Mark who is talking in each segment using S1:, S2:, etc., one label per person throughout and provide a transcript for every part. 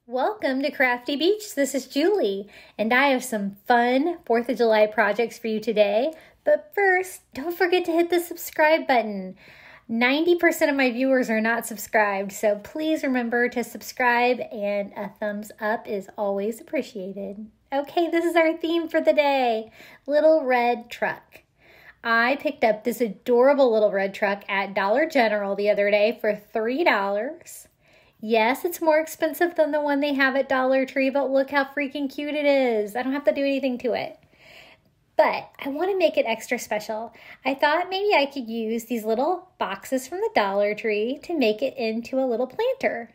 S1: Welcome to Crafty Beach. This is Julie, and I have some fun 4th of July projects for you today. But first, don't forget to hit the subscribe button. 90% of my viewers are not subscribed, so please remember to subscribe, and a thumbs up is always appreciated. Okay, this is our theme for the day, Little Red Truck. I picked up this adorable little red truck at Dollar General the other day for $3. Yes, it's more expensive than the one they have at Dollar Tree, but look how freaking cute it is. I don't have to do anything to it. But I want to make it extra special. I thought maybe I could use these little boxes from the Dollar Tree to make it into a little planter.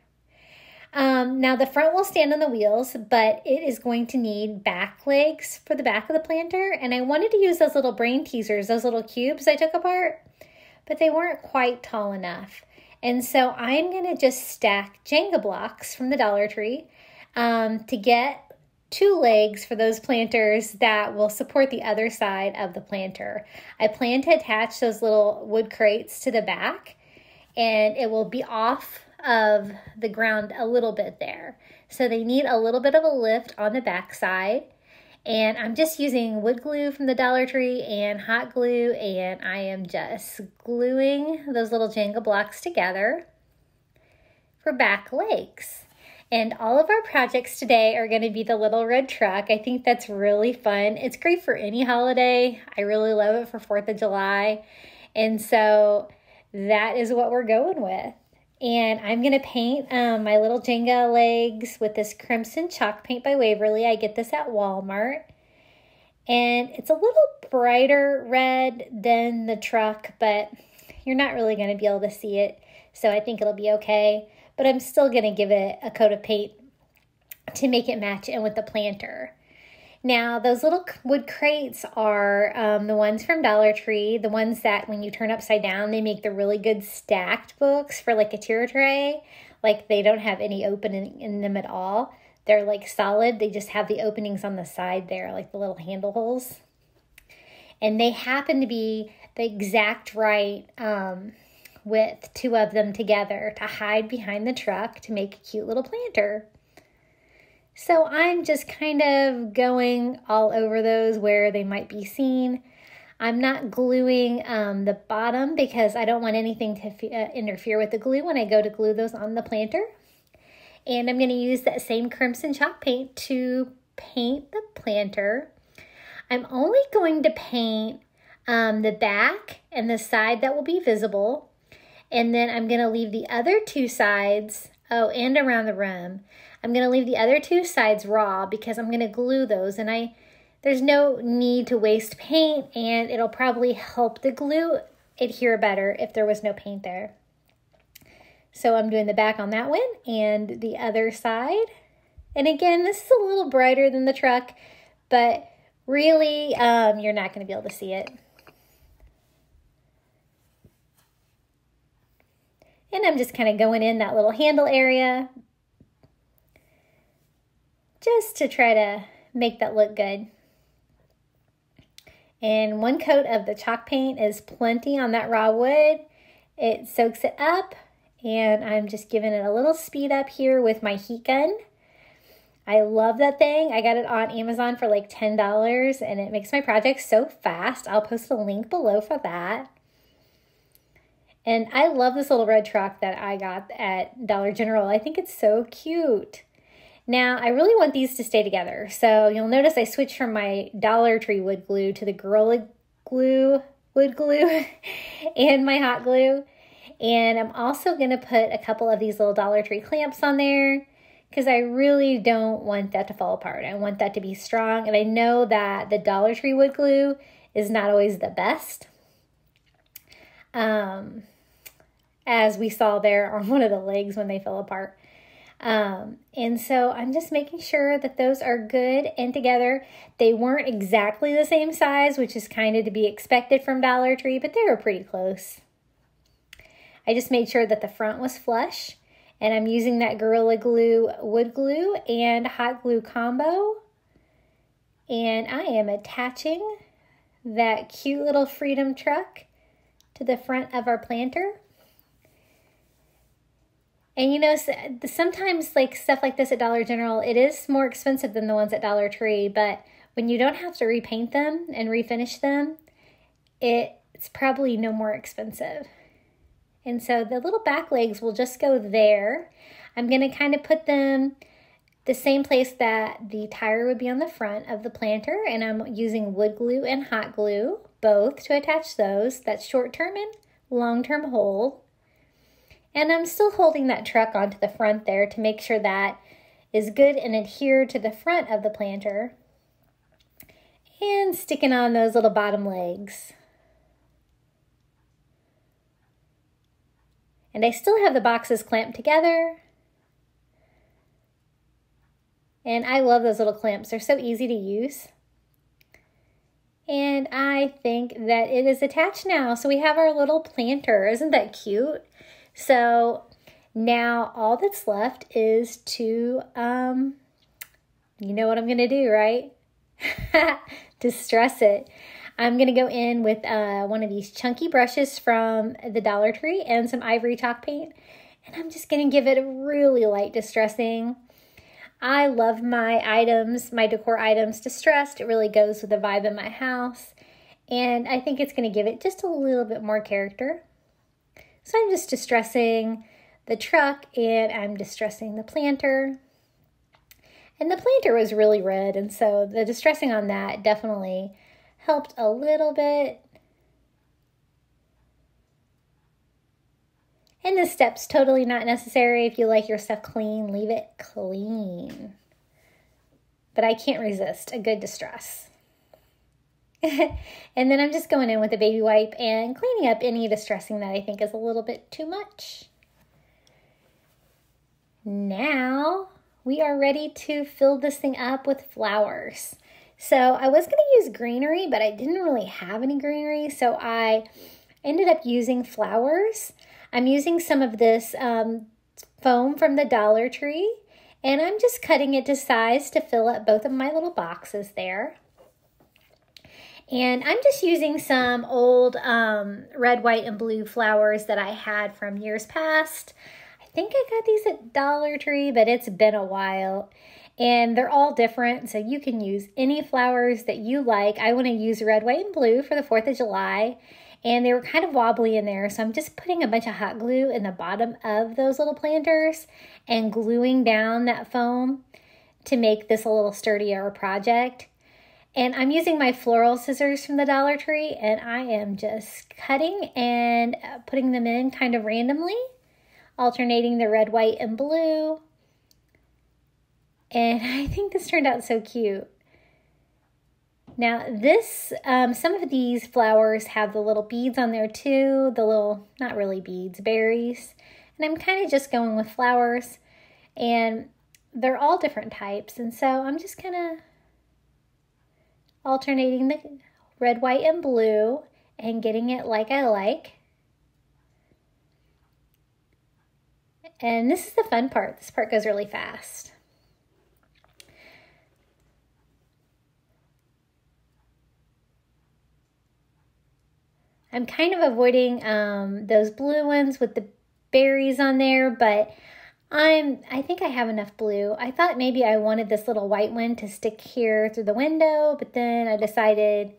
S1: Now the front will stand on the wheels, but it is going to need back legs for the back of the planter. And I wanted to use those little brain teasers, those little cubes I took apart, but they weren't quite tall enough. And so I'm going to just stack Jenga blocks from the Dollar Tree to get 2 legs for those planters that will support the other side of the planter. I plan to attach those little wood crates to the back, and it will be off of the ground a little bit there. So they need a little bit of a lift on the back side. And I'm just using wood glue from the Dollar Tree and hot glue, and I am just gluing those little Jenga blocks together for back legs. And all of our projects today are going to be the little red truck. I think that's really fun. It's great for any holiday. I really love it for 4th of July. And so that is what we're going with. And I'm going to paint my little Jenga legs with this crimson chalk paint by Waverly. I get this at Walmart. And it's a little brighter red than the truck, but you're not really going to be able to see it. So I think it'll be okay. But I'm still going to give it a coat of paint to make it match in with the planter. Now, those little wood crates are the ones from Dollar Tree, the ones that when you turn upside down, they make the really good stacked books for like a tier tray. Like they don't have any opening in them at all. They're like solid. They just have the openings on the side there, like the little handle holes. And they happen to be the exact right width, 2 of them together to hide behind the truck to make a cute little planter. So I'm just kind of going all over those where they might be seen. I'm not gluing the bottom because I don't want anything to interfere with the glue when I go to glue those on the planter. And I'm going to use that same crimson chalk paint to paint the planter. I'm only going to paint the back and the side that will be visible. And then I'm going to leave the other 2 sides, and around the rim. I'm going to leave the other 2 sides raw because I'm going to glue those, and there's no need to waste paint, and it'll probably help the glue adhere better if there was no paint there. So I'm doing the back on that one and the other side. And again, this is a little brighter than the truck, but really you're not going to be able to see it. And I'm just kind of going in that little handle area just to try to make that look good. And 1 coat of the chalk paint is plenty on that raw wood. It soaks it up, and I'm just giving it a little speed up here with my heat gun. I love that thing. I got it on Amazon for like $10, and it makes my project so fast. I'll post a link below for that. And I love this little red truck that I got at Dollar General. I think it's so cute. Now, I really want these to stay together. So you'll notice I switched from my Dollar Tree wood glue to the Gorilla Glue wood glue and my hot glue. And I'm also going to put a couple of these little Dollar Tree clamps on there because I really don't want that to fall apart. I want that to be strong. And I know that the Dollar Tree wood glue is not always the best. As we saw there on one of the legs when they fell apart. And so I'm just making sure that those are good and together. They weren't exactly the same size, which is kind of to be expected from Dollar Tree, but they were pretty close. I just made sure that the front was flush, and I'm using that Gorilla Glue wood glue and hot glue combo. And I am attaching that cute little Freedom truck to the front of our planter. And you know, sometimes like stuff like this at Dollar General, it is more expensive than the ones at Dollar Tree, but when you don't have to repaint them and refinish them, it's probably no more expensive. And so the little back legs will just go there. I'm going to kind of put them the same place that the tire would be on the front of the planter, and I'm using wood glue and hot glue, both to attach those. That's short-term and long-term hold. And I'm still holding that truck onto the front there to make sure that is good and adhered to the front of the planter. And sticking on those little bottom legs. And I still have the boxes clamped together. And I love those little clamps. They're so easy to use. And I think that it is attached now. So we have our little planter. Isn't that cute? So now all that's left is to, you know what I'm going to do, right? Distress it. I'm going to go in with one of these chunky brushes from the Dollar Tree and some ivory chalk paint. And I'm just going to give it a really light distressing. I love my items, my decor items distressed. It really goes with the vibe in my house. And I think it's going to give it just a little bit more character. So I'm just distressing the truck and I'm distressing the planter. And the planter was really red, and so the distressing on that definitely helped a little bit. And this step's totally not necessary. If you like your stuff clean, leave it clean. But I can't resist a good distress. And then I'm just going in with a baby wipe and cleaning up any distressing that I think is a little bit too much. Now we are ready to fill this thing up with flowers. So I was going to use greenery, but I didn't really have any greenery, so I ended up using flowers. I'm using some of this foam from the Dollar Tree, and I'm just cutting it to size to fill up both of my little boxes there. And I'm just using some old red, white, and blue flowers that I had from years past. I think I got these at Dollar Tree, but it's been a while. And they're all different, so you can use any flowers that you like. I want to use red, white, and blue for the 4th of July. And they were kind of wobbly in there, so I'm just putting a bunch of hot glue in the bottom of those little planters and gluing down that foam to make this a little sturdier project. And I'm using my floral scissors from the Dollar Tree, and I am just cutting and putting them in kind of randomly, alternating the red, white, and blue. And I think this turned out so cute. Now this, some of these flowers have the little beads on there too, the little, not really beads, berries. And I'm kind of just going with flowers, and they're all different types. And so I'm just kind of alternating the red, white, and blue and getting it like I like. And this is the fun part. This part goes really fast. I'm kind of avoiding those blue ones with the berries on there, but I think I have enough blue. I thought maybe I wanted this little white one to stick here through the window, but then I decided,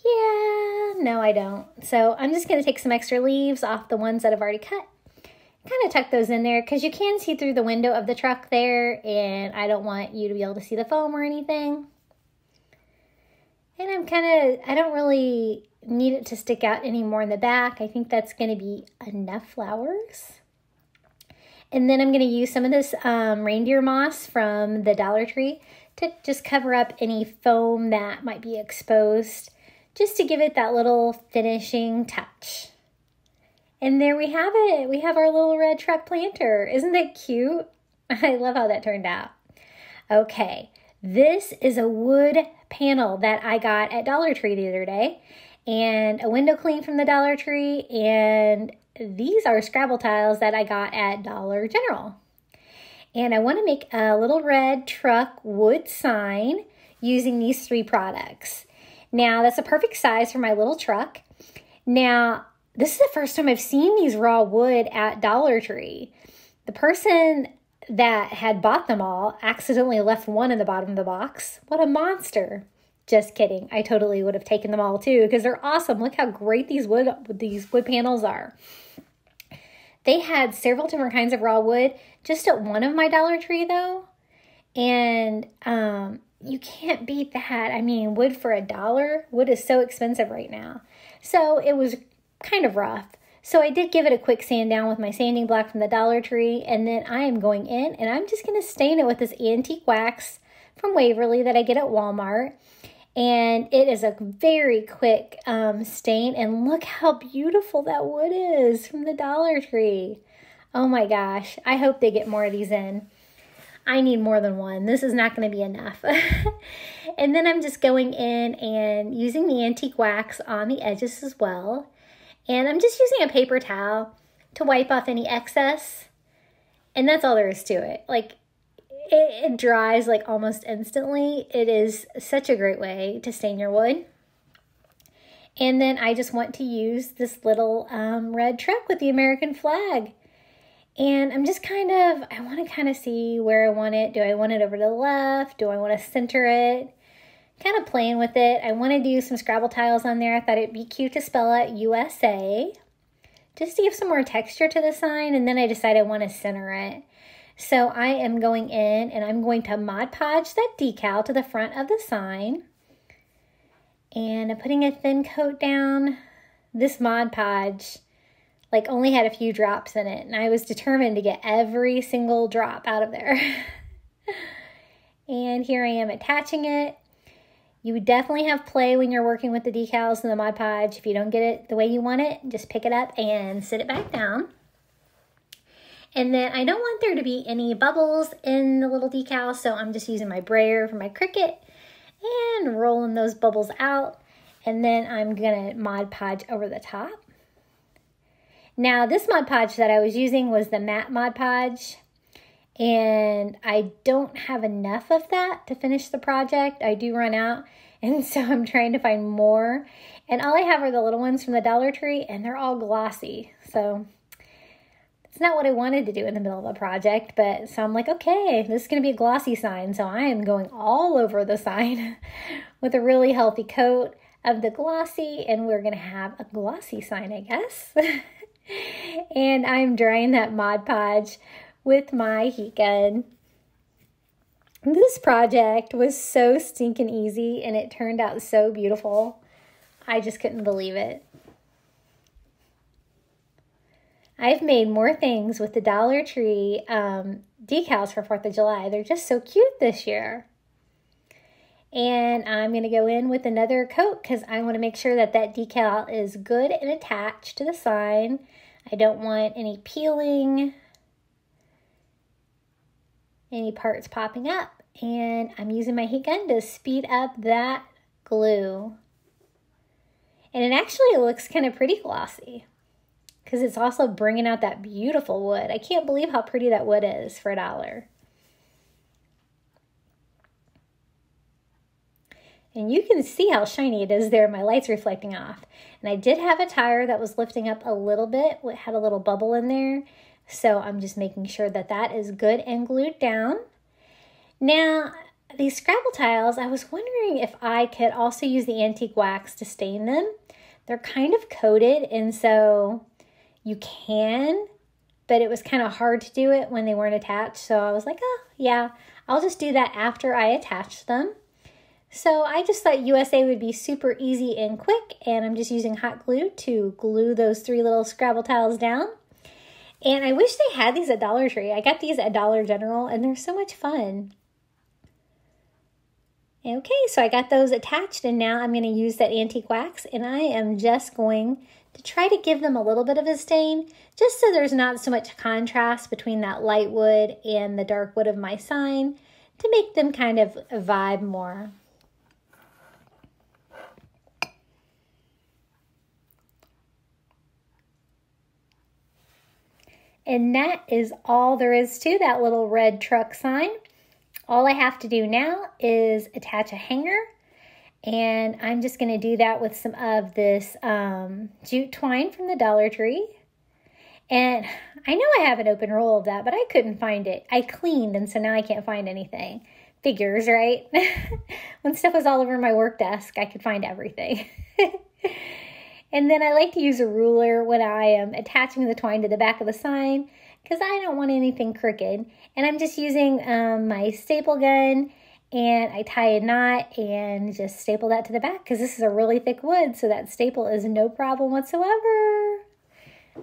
S1: yeah, no, I don't. So I'm just going to take some extra leaves off the ones that I've already cut. Kind of tuck those in there because you can see through the window of the truck there, and I don't want you to be able to see the foam or anything. And I don't really need it to stick out anymore in the back. I think that's going to be enough flowers. And then I'm going to use some of this reindeer moss from the Dollar Tree to just cover up any foam that might be exposed, just to give it that little finishing touch. And there we have it. We have our little red truck planter. Isn't that cute? I love how that turned out. Okay, this is a wood panel that I got at Dollar Tree the other day, and a window clean from the Dollar Tree, and these are Scrabble tiles that I got at Dollar General. And I want to make a little red truck wood sign using these 3 products. Now, that's a perfect size for my little truck. Now, this is the first time I've seen these raw wood at Dollar Tree. The person that had bought them all accidentally left one in the bottom of the box. What a monster. Just kidding. I totally would have taken them all too because they're awesome. Look how great these wood panels are. They had several different kinds of raw wood just at one of my Dollar Tree though. And you can't beat that. I mean, wood for $1. Wood is so expensive right now. So it was kind of rough. So I did give it a quick sand down with my sanding block from the Dollar Tree. And then I am going in and I'm just going to stain it with this antique wax from Waverly that I get at Walmart. And it is a very quick stain. And look how beautiful that wood is from the Dollar Tree. Oh my gosh. I hope they get more of these in. I need more than one. This is not going to be enough. And then I'm just going in and using the antique wax on the edges as well. And I'm just using a paper towel to wipe off any excess. And that's all there is to it. Like, it dries like almost instantly. It is such a great way to stain your wood. And then I just want to use this little red truck with the American flag. And I'm just I want to kind of see where I want it. Do I want it over to the left? Do I want to center it? Kind of playing with it. I want to do some Scrabble tiles on there. I thought it'd be cute to spell out USA. Just to give some more texture to the sign. And then I decided I want to center it. So I am going in and I'm going to Mod Podge that decal to the front of the sign. And I'm putting a thin coat down. This Mod Podge only had a few drops in it. And I was determined to get every single drop out of there. And here I am attaching it. You would definitely have play when you're working with the decals and the Mod Podge. If you don't get it the way you want it, just pick it up and sit it back down. And then I don't want there to be any bubbles in the little decal, so I'm just using my brayer for my Cricut and rolling those bubbles out. And then I'm going to Mod Podge over the top. Now, this Mod Podge that I was using was the matte Mod Podge, and I don't have enough of that to finish the project. I do run out, and so I'm trying to find more. And all I have are the little ones from the Dollar Tree, and they're all glossy. So it's not what I wanted to do in the middle of the project, but so I'm like, okay, this is going to be a glossy sign. So I am going all over the sign with a really healthy coat of the glossy, and we're going to have a glossy sign, I guess. And I'm drying that Mod Podge with my heat gun. This project was so stinking easy and it turned out so beautiful. I just couldn't believe it. I've made more things with the Dollar Tree decals for 4th of July. They're just so cute this year. And I'm going to go in with another coat because I want to make sure that that decal is good and attached to the sign. I don't want any peeling, any parts popping up. And I'm using my heat gun to speed up that glue. And it actually looks kind of pretty glossy because it's also bringing out that beautiful wood. I can't believe how pretty that wood is for $1. And you can see how shiny it is there. My light's reflecting off. And I did have a tire that was lifting up a little bit. It had a little bubble in there. So I'm just making sure that that is good and glued down. Now, these Scrabble tiles, I was wondering if I could also use the antique wax to stain them. They're kind of coated, and so you can, but it was kind of hard to do it when they weren't attached. So I was like, oh, yeah, I'll just do that after I attach them. So I just thought USA would be super easy and quick, and I'm just using hot glue to glue those 3 little Scrabble tiles down. And I wish they had these at Dollar Tree. I got these at Dollar General, and they're so much fun. Okay, so I got those attached, and now I'm going to use that antique wax, and I am just going to try to give them a little bit of a stain, just so there's not so much contrast between that light wood and the dark wood of my sign, to make them kind of vibe more. And that is all there is to that little red truck sign. All I have to do now is attach a hanger, and I'm just going to do that with some of this jute twine from the Dollar Tree. And I know I have an open roll of that, but I couldn't find it. I cleaned, and so now I can't find anything. Figures, right? When stuff was all over my work desk, I could find everything. And then I like to use a ruler when I am attaching the twine to the back of the sign because I don't want anything crooked. And I'm just using my staple gun, and I tie a knot and just staple that to the back because this is a really thick wood, so that staple is no problem whatsoever.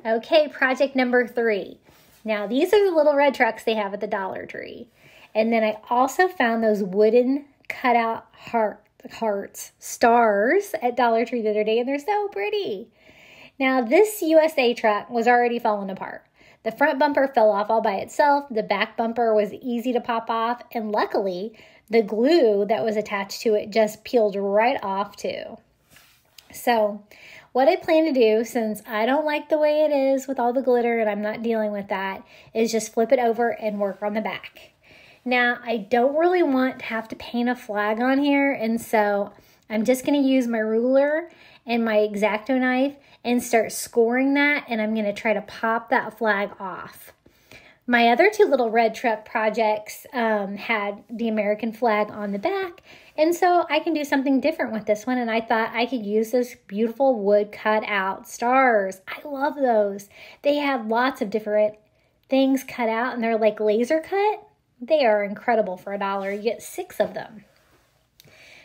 S1: Okay, project number 3. Now, these are the little red trucks they have at the Dollar Tree. And then I also found those wooden cutout hearts, stars at Dollar Tree the other day, and they're so pretty. Now, this USA truck was already falling apart. The front bumper fell off all by itself. The back bumper was easy to pop off, and luckily, the glue that was attached to it just peeled right off too. So, what I plan to do, since I don't like the way it is with all the glitter and I'm not dealing with that, is just flip it over and work on the back. Now, I don't really want to have to paint a flag on here, and so I'm just going to use my ruler and my X-Acto knife and start scoring that, and I'm going to try to pop that flag off. My other 2 little red truck projects had the American flag on the back, and so I can do something different with this one, and I thought I could use those beautiful wood cut out stars. I love those. They have lots of different things cut out, and they're like laser cut. They are incredible for $1. You get 6 of them.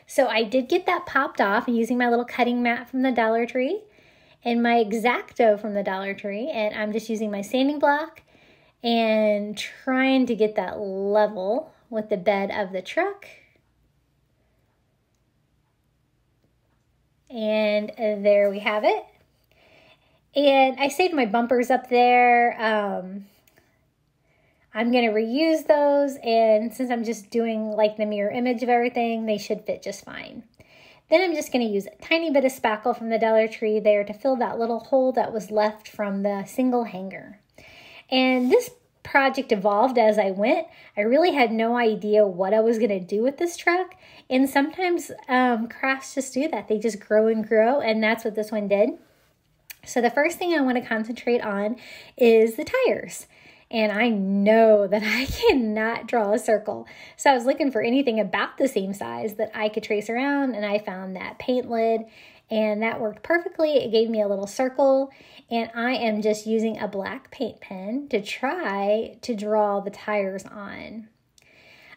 S1: So I did get that popped off using my little cutting mat from the Dollar Tree and my X-Acto from the Dollar Tree. And I'm just using my sanding block and trying to get that level with the bed of the truck. And there we have it. And I saved my bumpers up there. I'm going to reuse those, and since I'm just doing like the mirror image of everything, they should fit just fine. Then I'm just going to use a tiny bit of spackle from the Dollar Tree there to fill that little hole that was left from the single hanger. And this project evolved as I went. I really had no idea what I was going to do with this truck, and sometimes crafts just do that. They just grow and grow, and that's what this one did. So the first thing I want to concentrate on is the tires. And I know that I cannot draw a circle. So I was looking for anything about the same size that I could trace around, and I found that paint lid, and that worked perfectly. It gave me a little circle, and I am just using a black paint pen to try to draw the tires on.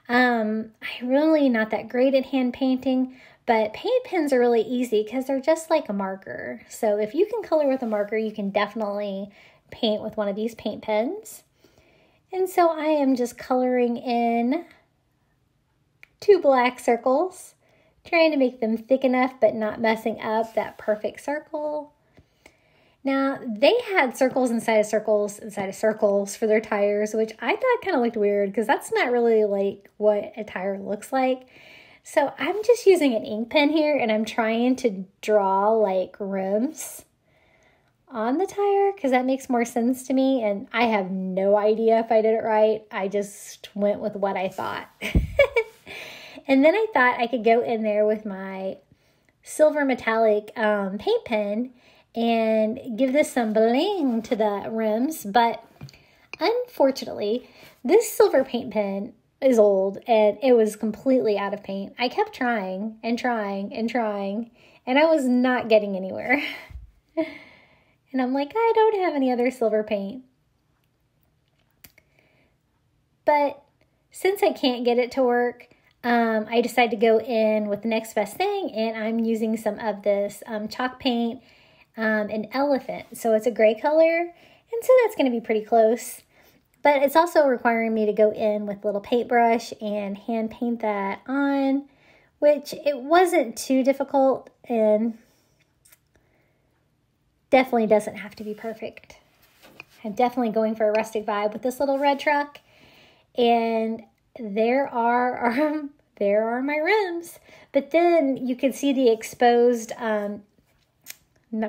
S1: I'm really not that great at hand painting, but paint pens are really easy because they're just like a marker. So if you can color with a marker, you can definitely paint with one of these paint pens. And so I am just coloring in 2 black circles, trying to make them thick enough but not messing up that perfect circle. Now, they had circles inside of circles for their tires, which I thought kind of looked weird because that's not really like what a tire looks like. So I'm just using an ink pen here, and I'm trying to draw like rims on the tire because that makes more sense to me, and I have no idea if I did it right. I just went with what I thought. And then I thought I could go in there with my silver metallic paint pen and give this some bling to the rims, but unfortunately this silver paint pen is old and it was completely out of paint. I kept trying and trying and trying, and I was not getting anywhere. And I'm like, I don't have any other silver paint. But since I can't get it to work, I decided to go in with the next best thing, and I'm using some of this chalk paint, an elephant. So it's a gray color, and so that's going to be pretty close. But it's also requiring me to go in with a little paintbrush and hand paint that on, which it wasn't too difficult, and definitely doesn't have to be perfect. I'm definitely going for a rustic vibe with this little red truck. And there are my rims. But then you can see the exposed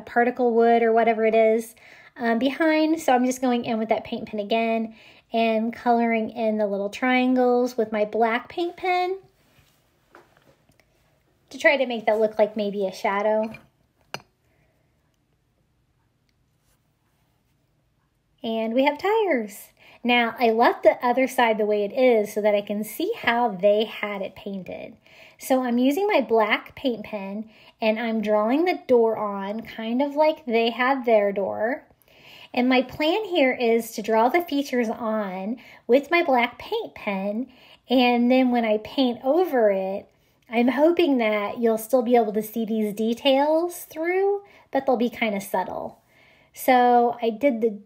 S1: particle wood or whatever it is behind. So I'm just going in with that paint pen again and coloring in the little triangles with my black paint pen to try to make that look like maybe a shadow. And we have tires. Now, I left the other side the way it is so that I can see how they had it painted. So I'm using my black paint pen and I'm drawing the door on kind of like they had their door. And my plan here is to draw the features on with my black paint pen, and then when I paint over it, I'm hoping that you'll still be able to see these details through, but they'll be kind of subtle. So I did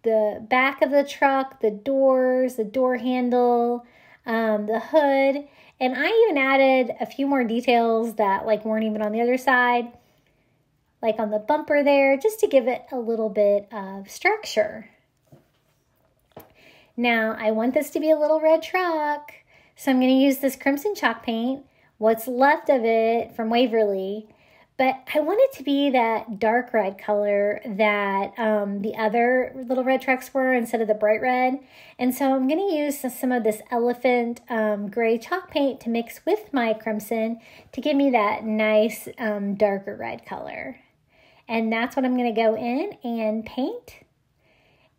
S1: the back of the truck, the doors, the door handle, the hood, and I even added a few more details that weren't even on the other side, like on the bumper there, just to give it a little bit of structure. Now, I want this to be a little red truck, so I'm going to use this crimson chalk paint, what's left of it from Waverly, but I want it to be that dark red color that the other little red trucks were instead of the bright red. And so I'm going to use some of this elephant gray chalk paint to mix with my crimson to give me that nice darker red color. And that's what I'm going to go in and paint.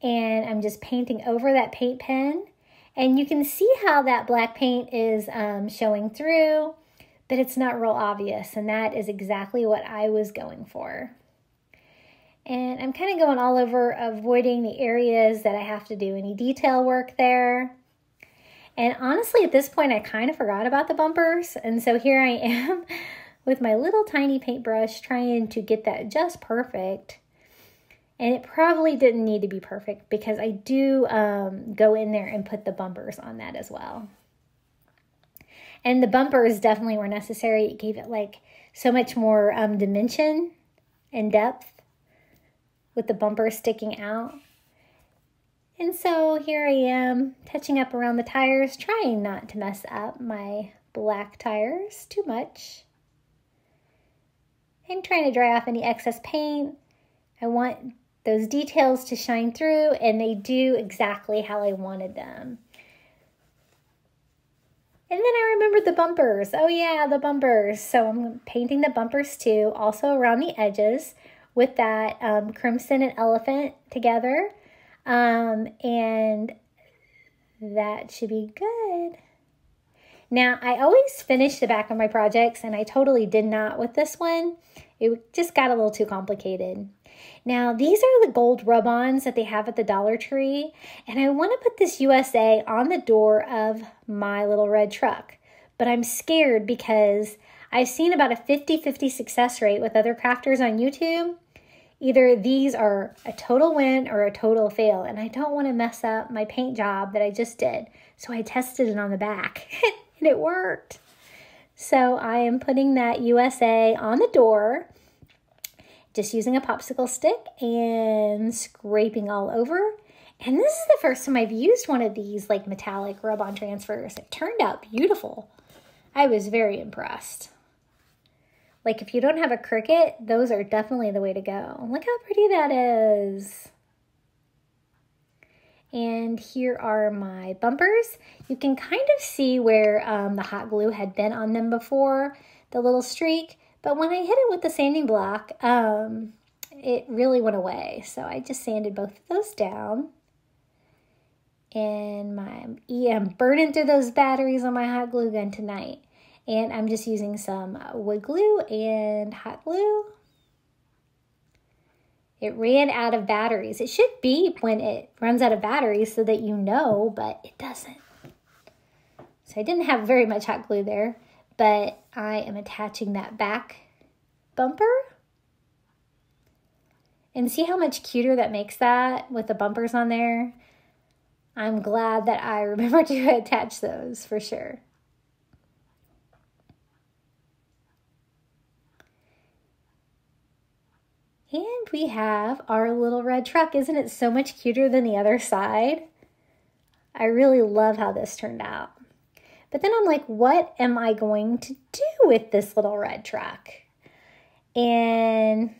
S1: And I'm just painting over that paint pen. And you can see how that black paint is showing through, but it's not real obvious, and that is exactly what I was going for. And I'm kind of going all over, avoiding the areas that I have to do any detail work there. And honestly, at this point, I kind of forgot about the bumpers, and so here I am with my little tiny paintbrush trying to get that just perfect. And it probably didn't need to be perfect because I do go in there and put the bumpers on that as well. And the bumpers definitely were necessary. It gave it so much more dimension and depth with the bumpers sticking out. And so here I am touching up around the tires, trying not to mess up my black tires too much. I'm trying to dry off any excess paint. I want those details to shine through, and they do exactly how I wanted them. And then I remembered the bumpers. Oh yeah, the bumpers. So I'm painting the bumpers too, also around the edges with that crimson and elephant together. And that should be good. Now, I always finish the back of my projects, and I totally did not with this one. It just got a little too complicated. Now, these are the gold rub-ons that they have at the Dollar Tree, and I want to put this USA on the door of my little red truck, but I'm scared because I've seen about a 50-50 success rate with other crafters on YouTube. Either these are a total win or a total fail, and I don't want to mess up my paint job that I just did, so I tested it on the back, and it worked. So I am putting that USA on the door, just using a popsicle stick and scraping all over. And this is the first time I've used one of these metallic rub-on transfers. It turned out beautiful. I was very impressed. If you don't have a Cricut, those are definitely the way to go. Look how pretty that is. And here are my bumpers. You can kind of see where the hot glue had been on them before, the little streak. But when I hit it with the sanding block, it really went away. So I just sanded both of those down. And I'm burning through those batteries on my hot glue gun tonight. And I'm just using some wood glue and hot glue. It ran out of batteries. It should beep when it runs out of batteries so that you know, but it doesn't. So I didn't have very much hot glue there, but I am attaching that back bumper. And see how much cuter that makes that with the bumpers on there? I'm glad that I remembered to attach those for sure. And we have our little red truck. Isn't it so much cuter than the other side? I really love how this turned out. But then I'm like, what am I going to do with this little red truck? And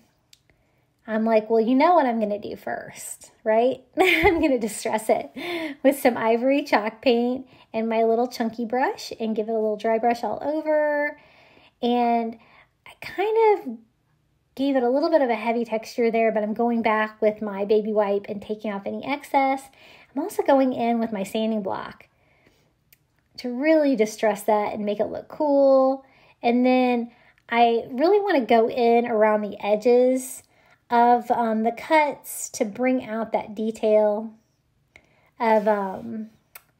S1: I'm like, well, you know what I'm going to do first, right? I'm going to distress it with some ivory chalk paint and my little chunky brush and give it a little dry brush all over. And I kind of gave it a little bit of a heavy texture there, but I'm going back with my baby wipe and taking off any excess. I'm also going in with my sanding block to really distress that and make it look cool. And then I really want to go in around the edges of the cuts to bring out that detail of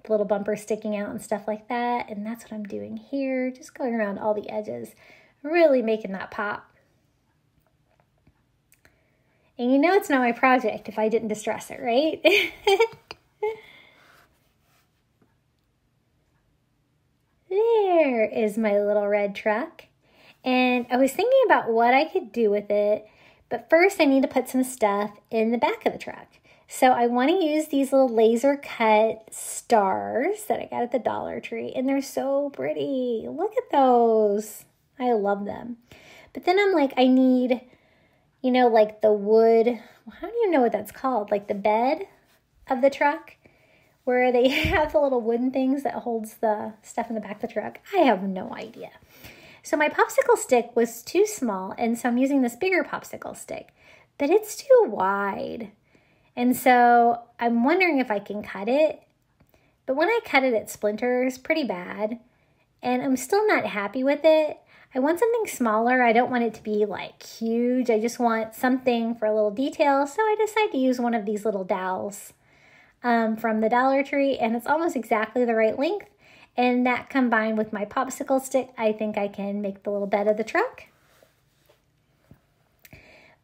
S1: little bumper sticking out and stuff like that. And that's what I'm doing here, just going around all the edges, really making that pop. And you know it's not my project if I didn't distress it, right? There is my little red truck. And I was thinking about what I could do with it, but first I need to put some stuff in the back of the truck. So I want to use these little laser cut stars that I got at the Dollar Tree, and they're so pretty. Look at those. I love them. But then I'm like, I need, you know, like the wood, I don't even know what that's called, like the bed of the truck, where they have the little wooden things that holds the stuff in the back of the truck. I have no idea. So my popsicle stick was too small, and so I'm using this bigger popsicle stick, but it's too wide. And so I'm wondering if I can cut it, but when I cut it, it splinters pretty bad, and I'm still not happy with it. I want something smaller. I don't want it to be like huge. I just want something for a little detail. So I decided to use one of these little dowels from the Dollar Tree, and it's almost exactly the right length. And that combined with my popsicle stick, I think I can make the little bed of the truck.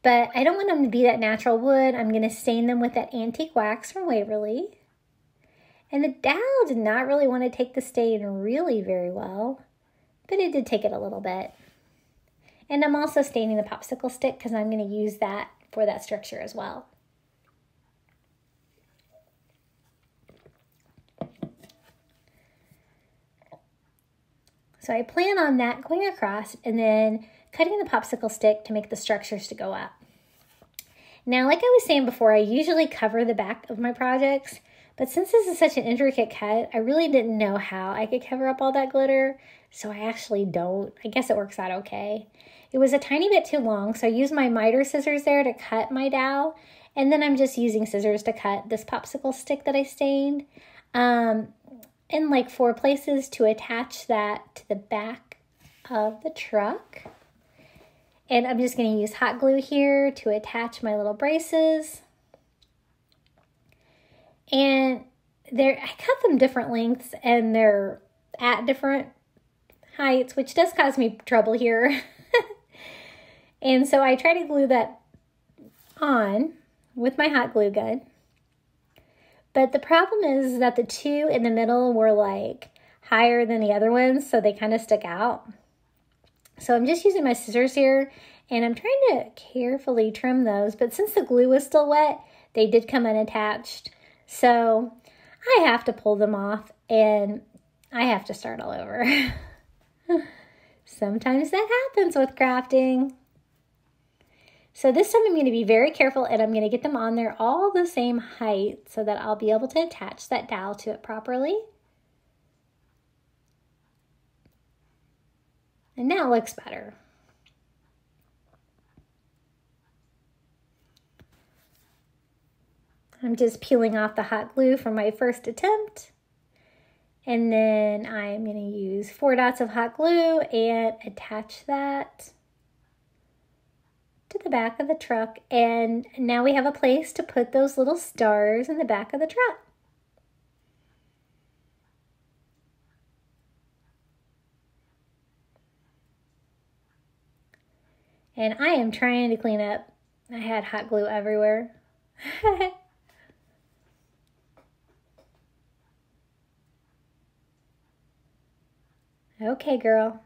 S1: But I don't want them to be that natural wood. I'm going to stain them with that antique wax from Waverly. And the dowel did not really want to take the stain really very well, but it did take it a little bit. And I'm also staining the popsicle stick because I'm going to use that for that structure as well. So I plan on that going across and then cutting the popsicle stick to make the structures to go up. Now, like I was saying before, I usually cover the back of my projects, but since this is such an intricate cut, I really didn't know how I could cover up all that glitter, so I actually don't. I guess it works out okay. It was a tiny bit too long, so I used my miter scissors there to cut my dowel, and then I'm just using scissors to cut this popsicle stick that I stained in like 4 places to attach that to the back of the truck. And I'm just going to use hot glue here to attach my little braces. And I cut them different lengths and they're at different heights, which does cause me trouble here. And so I try to glue that on with my hot glue gun. But the problem is that the 2 in the middle were like higher than the other ones, so they kind of stick out. So I'm just using my scissors here, and I'm trying to carefully trim those. But since the glue was still wet, they did come unattached. So I have to pull them off, and I have to start all over. Sometimes that happens with crafting. So this time I'm going to be very careful, and I'm going to get them on there all the same height so that I'll be able to attach that dowel to it properly. And now it looks better. I'm just peeling off the hot glue from my first attempt. And then I'm going to use 4 dots of hot glue and attach that to the back of the truck. And now we have a place to put those little stars in the back of the truck. And I am trying to clean up. I had hot glue everywhere. Okay, girl.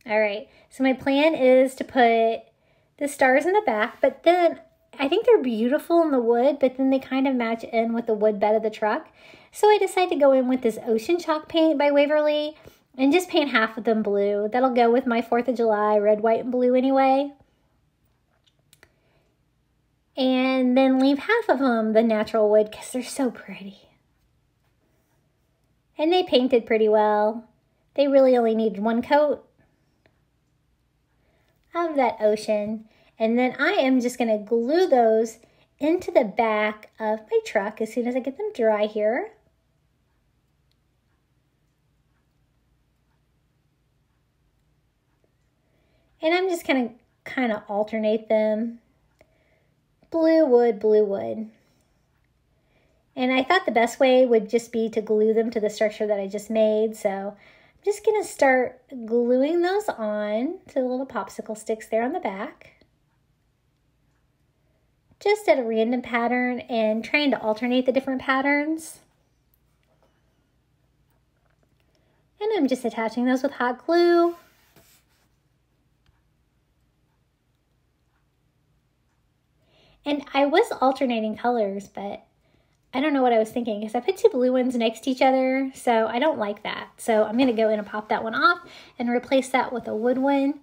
S1: All right. So my plan is to put the stars in the back, but then I think they're beautiful in the wood, but then they kind of match in with the wood bed of the truck. So I decided to go in with this Ocean Chalk paint by Waverly and just paint half of them blue. That'll go with my 4th of July red, white, and blue anyway. And then leave half of them the natural wood because they're so pretty. And they painted pretty well. They really only needed 1 coat of that ocean. And then I am just going to glue those into the back of my truck as soon as I get them dry here. And I'm just going to kind of alternate them. Blue wood, blue wood. And I thought the best way would just be to glue them to the structure that I just made. So I'm just going to start gluing those on to the little popsicle sticks there on the back. Just at a random pattern and trying to alternate the different patterns. And I'm just attaching those with hot glue. And I was alternating colors, but I don't know what I was thinking because I put two blue ones next to each other, so I don't like that. So I'm going to go in and pop that one off and replace that with a wood one.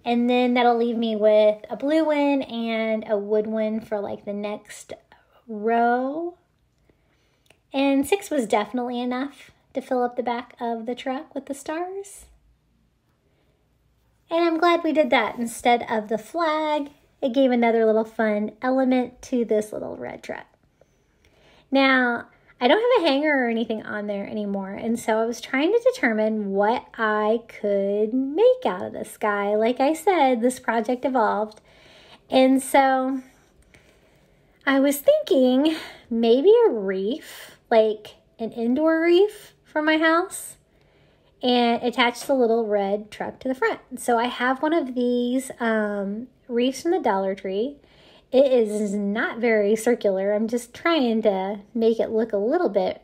S1: And then that'll leave me with a blue one and a wood one for like the next row. And 6 was definitely enough to fill up the back of the truck with the stars. And I'm glad we did that instead of the flag. It gave another little fun element to this little red truck. Now, I don't have a hanger or anything on there anymore, and so I was trying to determine what I could make out of this guy. Like I said, this project evolved, and so I was thinking maybe a wreath, like an indoor wreath for my house, and attach the little red truck to the front. So I have one of these wreaths from the Dollar Tree. It is not very circular. I'm just trying to make it look a little bit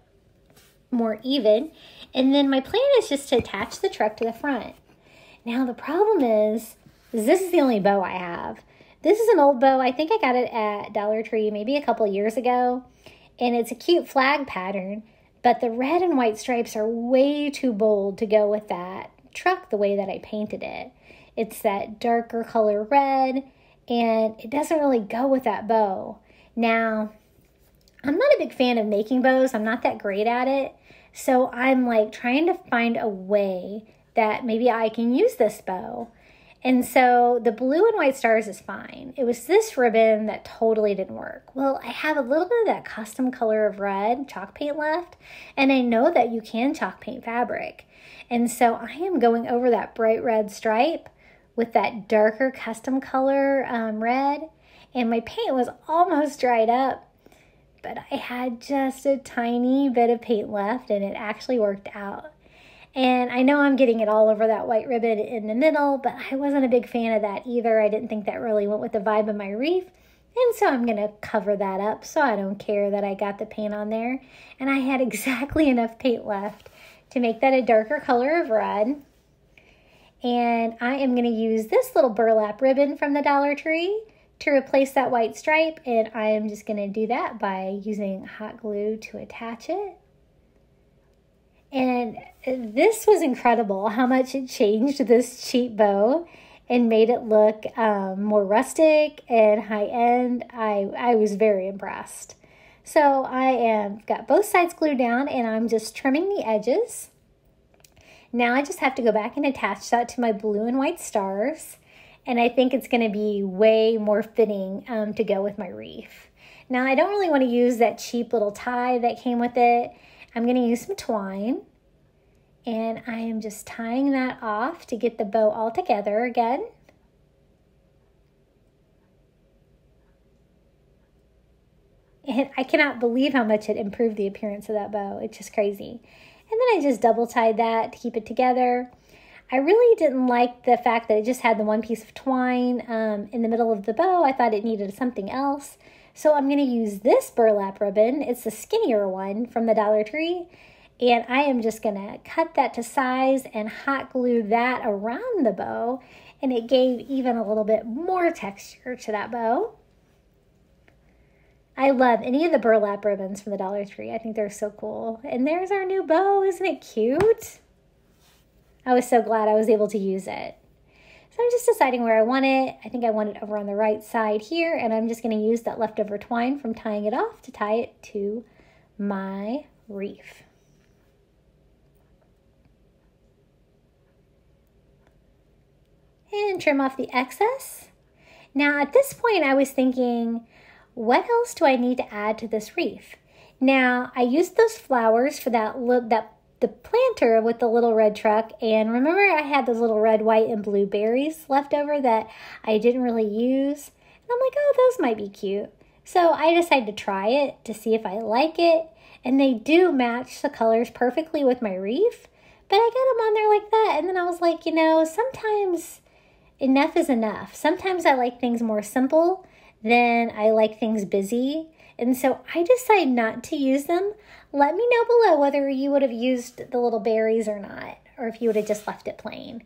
S1: more even. And then my plan is just to attach the truck to the front. Now the problem is this is the only bow I have. This is an old bow. I think I got it at Dollar Tree maybe a couple years ago. And it's a cute flag pattern. But the red and white stripes are way too bold to go with that truck the way that I painted it. It's that darker color red. And it doesn't really go with that bow. Now, I'm not a big fan of making bows. I'm not that great at it. So I'm like trying to find a way that maybe I can use this bow. And so the blue and white stars is fine. It was this ribbon that totally didn't work. Well, I have a little bit of that custom color of red chalk paint left. And I know that you can chalk paint fabric. And so I am going over that bright red stripe with that darker custom color red, and my paint was almost dried up, but I had just a tiny bit of paint left, and it actually worked out. And I know I'm getting it all over that white ribbon in the middle, but I wasn't a big fan of that either. I didn't think that really went with the vibe of my wreath, and so I'm gonna cover that up so I don't care that I got the paint on there. And I had exactly enough paint left to make that a darker color of red. And I am going to use this little burlap ribbon from the Dollar Tree to replace that white stripe. And I am just going to do that by using hot glue to attach it. And this was incredible how much it changed this cheap bow and made it look more rustic and high-end. I was very impressed. So I am got both sides glued down and I'm just trimming the edges. Now I just have to go back and attach that to my blue and white stars. And I think it's going to be way more fitting to go with my wreath. Now I don't really want to use that cheap little tie that came with it. I'm going to use some twine. And I am just tying that off to get the bow all together again. And I cannot believe how much it improved the appearance of that bow. It's just crazy. And then I just double tied that to keep it together. I really didn't like the fact that it just had the one piece of twine in the middle of the bow. I thought it needed something else. So I'm going to use this burlap ribbon. It's the skinnier one from the Dollar Tree. And I am just going to cut that to size and hot glue that around the bow. And it gave even a little bit more texture to that bow. I love any of the burlap ribbons from the Dollar Tree. I think they're so cool. And there's our new bow. Isn't it cute? I was so glad I was able to use it. So I'm just deciding where I want it. I think I want it over on the right side here. And I'm just going to use that leftover twine from tying it off to tie it to my wreath. And trim off the excess. Now at this point I was thinking, what else do I need to add to this wreath? Now I used those flowers for the planter with the little red truck, and remember I had those little red, white, and blue berries left over that I didn't really use, and I'm like, oh, those might be cute. So I decided to try it to see if I like it, and they do match the colors perfectly with my wreath, but I got them on there like that, and then I was like, you know, sometimes enough is enough. Sometimes I like things more simple than I like things busy, and so I decided not to use them. Let me know below whether you would have used the little berries or not, or if you would have just left it plain.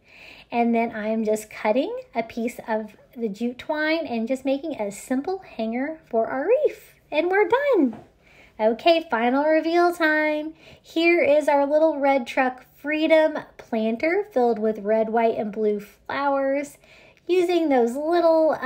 S1: And then I'm just cutting a piece of the jute twine and just making a simple hanger for our wreath. And we're done. Okay, final reveal time. Here is our little red truck freedom planter filled with red, white, and blue flowers, using those little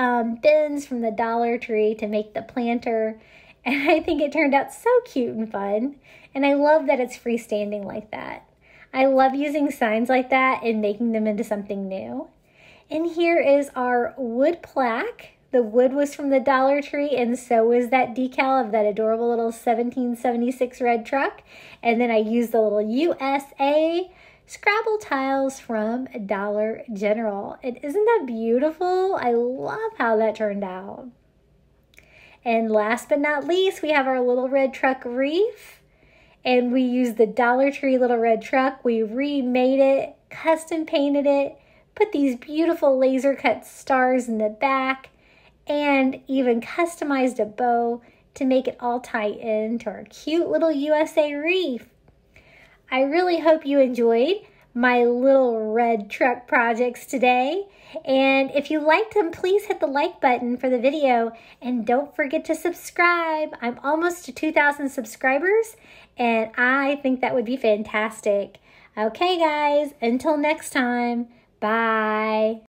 S1: bins from the Dollar Tree to make the planter. And I think it turned out so cute and fun. And I love that it's freestanding like that. I love using signs like that and making them into something new. And here is our wood plaque. The wood was from the Dollar Tree, and so was that decal of that adorable little 1776 red truck. And then I used the little USA Scrabble tiles from Dollar General. And isn't that beautiful? I love how that turned out. And last but not least, we have our little red truck wreath. And we used the Dollar Tree little red truck. We remade it, custom painted it, put these beautiful laser cut stars in the back, and even customized a bow to make it all tie into our cute little USA wreath. I really hope you enjoyed my little red truck projects today. And if you liked them, please hit the like button for the video, and don't forget to subscribe. I'm almost to 2,000 subscribers, and I think that would be fantastic. Okay, guys, until next time, bye.